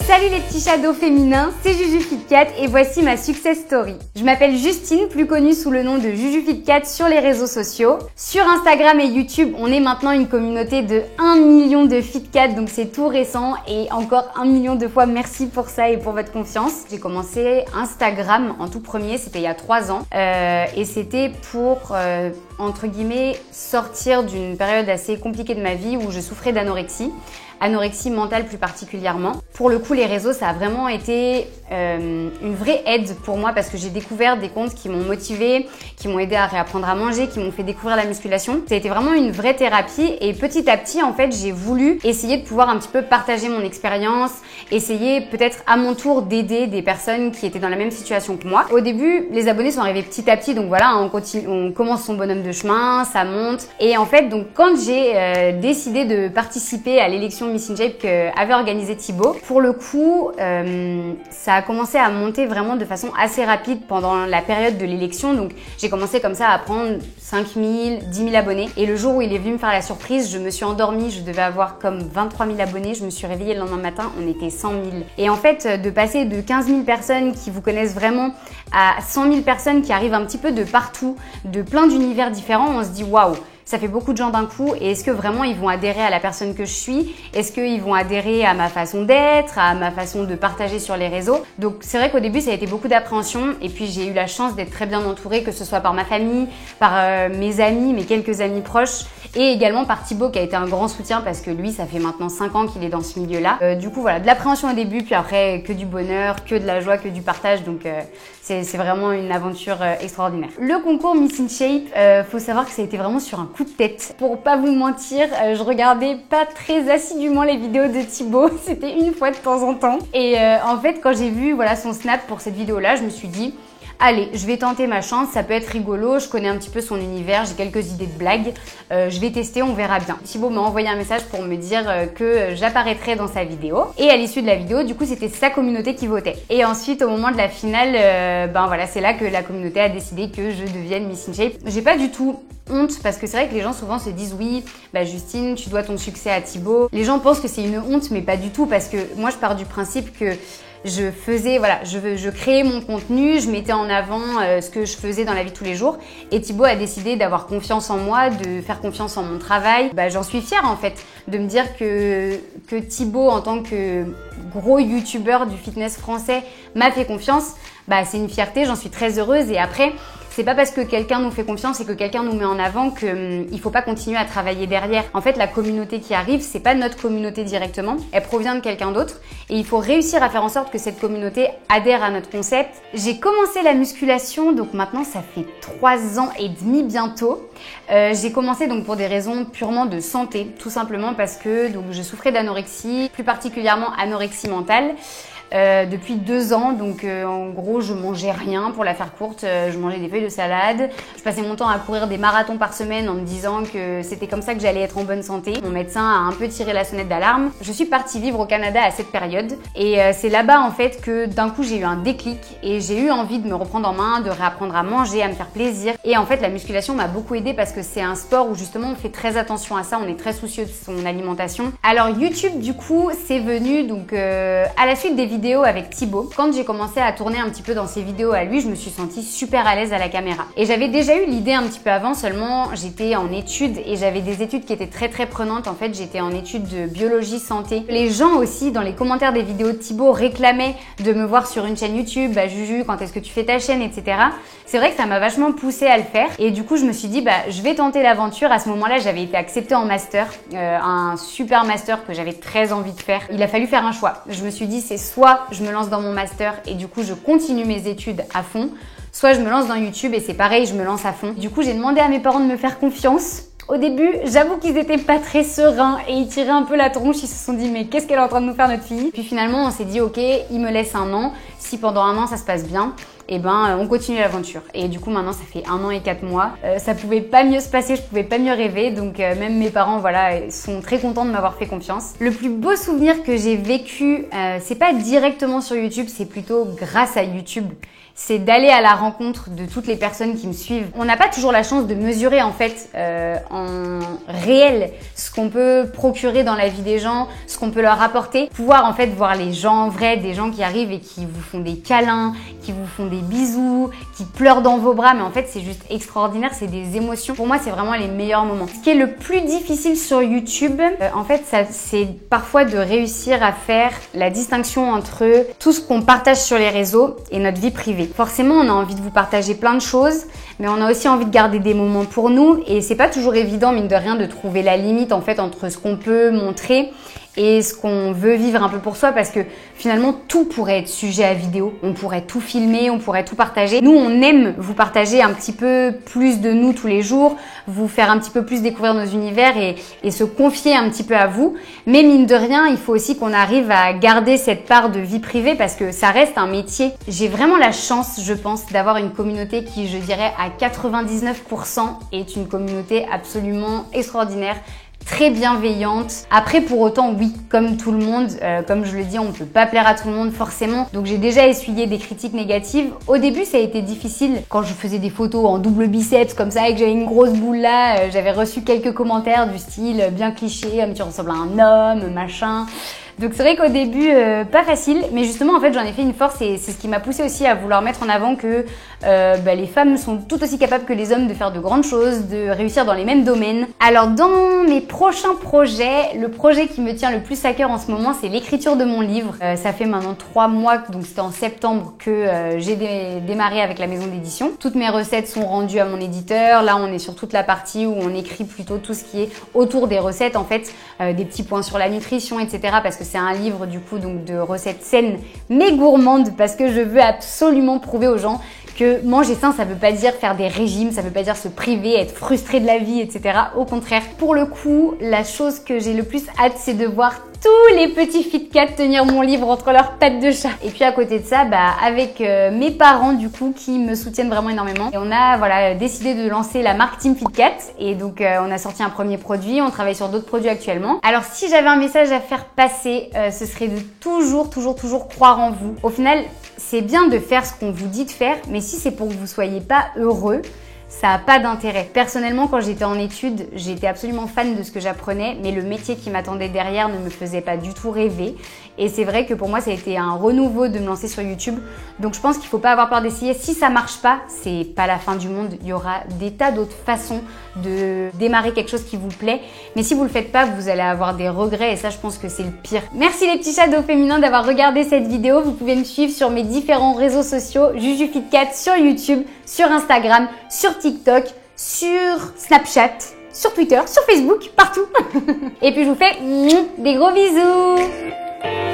Salut les petits shadows féminins, c'est JujuFitCat et voici ma success story. Je m'appelle Justine, plus connue sous le nom de JujuFitCat sur les réseaux sociaux. Sur Instagram et YouTube, on est maintenant une communauté de 1 million de FitCat, donc c'est tout récent et encore 1 million de fois merci pour ça et pour votre confiance. J'ai commencé Instagram en tout premier, c'était il y a 3 ans et c'était pour entre guillemets sortir d'une période assez compliquée de ma vie où je souffrais d'anorexie mentale plus particulièrement. Pour le coup, les réseaux, ça a vraiment été une vraie aide pour moi parce que j'ai découvert des comptes qui m'ont motivée, qui m'ont aidé à réapprendre à manger, qui m'ont fait découvrir la musculation. Ça a été vraiment une vraie thérapie et petit à petit, en fait, j'ai voulu essayer de pouvoir un petit peu partager mon expérience, essayer peut-être à mon tour d'aider des personnes qui étaient dans la même situation que moi. Au début, les abonnés sont arrivés petit à petit, donc voilà, on commence son bonhomme de chemin, ça monte. Et en fait, donc quand j'ai décidé de participer à l'élection Miss In Shape qu'avait organisé Thibaut, pour le coup, ça a commencé à monter vraiment de façon assez rapide pendant la période de l'élection. Donc j'ai commencé comme ça à prendre 5 000, 10 000 abonnés. Et le jour où il est venu me faire la surprise, je me suis endormie, je devais avoir comme 23 000 abonnés. Je me suis réveillée le lendemain matin, on était 100 000. Et en fait, de passer de 15 000 personnes qui vous connaissent vraiment à 100 000 personnes qui arrivent un petit peu de partout, de plein d'univers différents, on se dit waouh! Ça fait beaucoup de gens d'un coup et est-ce que vraiment ils vont adhérer à la personne que je suis? Est-ce qu'ils vont adhérer à ma façon d'être, à ma façon de partager sur les réseaux? Donc c'est vrai qu'au début ça a été beaucoup d'appréhension et puis j'ai eu la chance d'être très bien entourée, que ce soit par ma famille, par mes amis, mes quelques amis proches et également par Thibaut qui a été un grand soutien parce que lui ça fait maintenant 5 ans qu'il est dans ce milieu-là. Du coup voilà, de l'appréhension au début puis après que du bonheur, que de la joie, que du partage donc c'est vraiment une aventure extraordinaire. Le concours Miss In Shape, faut savoir que ça a été vraiment sur un coup de tête. Pour pas vous mentir, je regardais pas très assidûment les vidéos de Thibaut, c'était une fois de temps en temps. Et en fait, quand j'ai vu voilà, son snap pour cette vidéo-là, je me suis dit allez, je vais tenter ma chance, ça peut être rigolo, je connais un petit peu son univers, j'ai quelques idées de blagues, je vais tester, on verra bien. Thibaut m'a envoyé un message pour me dire que j'apparaîtrais dans sa vidéo. Et à l'issue de la vidéo, du coup, c'était sa communauté qui votait. Et ensuite, au moment de la finale, ben voilà, c'est là que la communauté a décidé que je devienne Miss In Shape. J'ai pas du tout honte parce que c'est vrai que les gens souvent se disent oui, bah Justine, tu dois ton succès à Thibaut. Les gens pensent que c'est une honte, mais pas du tout parce que moi, je pars du principe que je faisais, voilà, je créais mon contenu, je mettais en avant ce que je faisais dans la vie de tous les jours et Thibaut a décidé d'avoir confiance en moi, de faire confiance en mon travail. Bah, j'en suis fière en fait de me dire que Thibaut en tant que gros youtubeur du fitness français m'a fait confiance. Bah, c'est une fierté, j'en suis très heureuse et après c'est pas parce que quelqu'un nous fait confiance et que quelqu'un nous met en avant qu'il faut pas continuer à travailler derrière. En fait, la communauté qui arrive, c'est pas notre communauté directement, elle provient de quelqu'un d'autre et il faut réussir à faire en sorte que cette communauté adhère à notre concept. J'ai commencé la musculation, donc maintenant ça fait 3 ans et demi bientôt. J'ai commencé donc pour des raisons purement de santé, tout simplement parce que donc, je souffrais d'anorexie, plus particulièrement anorexie mentale. Depuis 2 ans, donc en gros je mangeais rien pour la faire courte, je mangeais des feuilles de salade, je passais mon temps à courir des marathons par semaine en me disant que c'était comme ça que j'allais être en bonne santé. Mon médecin a un peu tiré la sonnette d'alarme. Je suis partie vivre au Canada à cette période et c'est là-bas en fait que d'un coup j'ai eu un déclic et j'ai eu envie de me reprendre en main, de réapprendre à manger, à me faire plaisir et en fait la musculation m'a beaucoup aidée parce que c'est un sport où justement on fait très attention à ça, on est très soucieux de son alimentation. Alors YouTube du coup c'est venu donc à la suite des vidéos avec Thibaut. Quand j'ai commencé à tourner un petit peu dans ses vidéos à lui, je me suis sentie super à l'aise à la caméra. Et j'avais déjà eu l'idée un petit peu avant, seulement j'étais en études et j'avais des études qui étaient très prenantes. En fait, j'étais en études de biologie santé. Les gens aussi, dans les commentaires des vidéos de Thibaut, réclamaient de me voir sur une chaîne YouTube. Bah Juju, quand est-ce que tu fais ta chaîne, etc. C'est vrai que ça m'a vachement poussée à le faire. Et du coup, je me suis dit, bah je vais tenter l'aventure. À ce moment-là, j'avais été acceptée en master, un super master que j'avais très envie de faire. Il a fallu faire un choix. Je me suis dit, c'est soit je me lance dans mon master et du coup je continue mes études à fond, soit je me lance dans YouTube et c'est pareil, je me lance à fond. Du coup j'ai demandé à mes parents de me faire confiance. Au début, j'avoue qu'ils étaient pas très sereins et ils tiraient un peu la tronche, ils se sont dit mais qu'est-ce qu'elle est en train de nous faire notre fille? Puis finalement on s'est dit ok, il me laisse 1 an, si pendant 1 an ça se passe bien, et ben on continue l'aventure. Et du coup maintenant ça fait 1 an et 4 mois. Ça pouvait pas mieux se passer, je pouvais pas mieux rêver, donc même mes parents voilà sont très contents de m'avoir fait confiance. Le plus beau souvenir que j'ai vécu, c'est pas directement sur YouTube, c'est plutôt grâce à YouTube. C'est d'aller à la rencontre de toutes les personnes qui me suivent. On n'a pas toujours la chance de mesurer en fait en réel ce qu'on peut procurer dans la vie des gens, ce qu'on peut leur apporter. Pouvoir en fait voir les gens vrais, des gens qui arrivent et qui vous font des câlins, qui vous font des bisous, qui pleurent dans vos bras, mais en fait c'est juste extraordinaire, c'est des émotions. Pour moi c'est vraiment les meilleurs moments. Ce qui est le plus difficile sur YouTube, en fait c'est parfois de réussir à faire la distinction entre tout ce qu'on partage sur les réseaux et notre vie privée. Forcément, on a envie de vous partager plein de choses, mais on a aussi envie de garder des moments pour nous et c'est pas toujours évident, mine de rien, de trouver la limite en fait entre ce qu'on peut montrer et ce qu'on veut vivre un peu pour soi, parce que finalement tout pourrait être sujet à vidéo, on pourrait tout filmer, on pourrait tout partager. Nous on aime vous partager un petit peu plus de nous tous les jours, vous faire un petit peu plus découvrir nos univers et se confier un petit peu à vous, mais mine de rien il faut aussi qu'on arrive à garder cette part de vie privée parce que ça reste un métier. J'ai vraiment la chance, je pense, d'avoir une communauté qui, je dirais à 99% est une communauté absolument extraordinaire, très bienveillante. Après, pour autant, oui, comme tout le monde, comme je le dis, on peut pas plaire à tout le monde forcément. Donc j'ai déjà essuyé des critiques négatives. Au début, ça a été difficile. Quand je faisais des photos en double biceps comme ça et que j'avais une grosse boule là, j'avais reçu quelques commentaires du style bien cliché, mais tu ressembles à un homme, machin. Donc c'est vrai qu'au début, pas facile, mais justement en fait j'en ai fait une force et c'est ce qui m'a poussé aussi à vouloir mettre en avant que les femmes sont tout aussi capables que les hommes de faire de grandes choses, de réussir dans les mêmes domaines. Alors dans mes prochains projets, le projet qui me tient le plus à cœur en ce moment, c'est l'écriture de mon livre. Ça fait maintenant 3 mois, donc c'était en septembre que j'ai démarré avec la maison d'édition. Toutes mes recettes sont rendues à mon éditeur. Là on est sur toute la partie où on écrit plutôt tout ce qui est autour des recettes en fait, des petits points sur la nutrition, etc. parce que c'est un livre du coup donc de recettes saines mais gourmandes, parce que je veux absolument prouver aux gens que manger sain, ça veut pas dire faire des régimes, ça veut pas dire se priver, être frustré de la vie, etc. Au contraire, pour le coup, la chose que j'ai le plus hâte, c'est de voir tous les petits FitCat tenir mon livre entre leurs pattes de chat. Et puis à côté de ça, avec mes parents du coup qui me soutiennent vraiment énormément. Et on a voilà décidé de lancer la marque Team FitCat et donc on a sorti un premier produit, on travaille sur d'autres produits actuellement. Alors si j'avais un message à faire passer, ce serait de toujours croire en vous. Au final, c'est bien de faire ce qu'on vous dit de faire, mais si c'est pour que vous soyez pas heureux, ça n'a pas d'intérêt. Personnellement, quand j'étais en études, j'étais absolument fan de ce que j'apprenais, mais le métier qui m'attendait derrière ne me faisait pas du tout rêver. Et c'est vrai que pour moi, ça a été un renouveau de me lancer sur YouTube. Donc je pense qu'il ne faut pas avoir peur d'essayer. Si ça marche pas, c'est pas la fin du monde. Il y aura des tas d'autres façons de démarrer quelque chose qui vous plaît. Mais si vous le faites pas, vous allez avoir des regrets et ça, je pense que c'est le pire. Merci les petits shadows féminins d'avoir regardé cette vidéo. Vous pouvez me suivre sur mes différents réseaux sociaux, JujuFitCat sur YouTube, sur Instagram, sur TikTok, sur Snapchat, sur Twitter, sur Facebook, partout. Et puis je vous fais des gros bisous.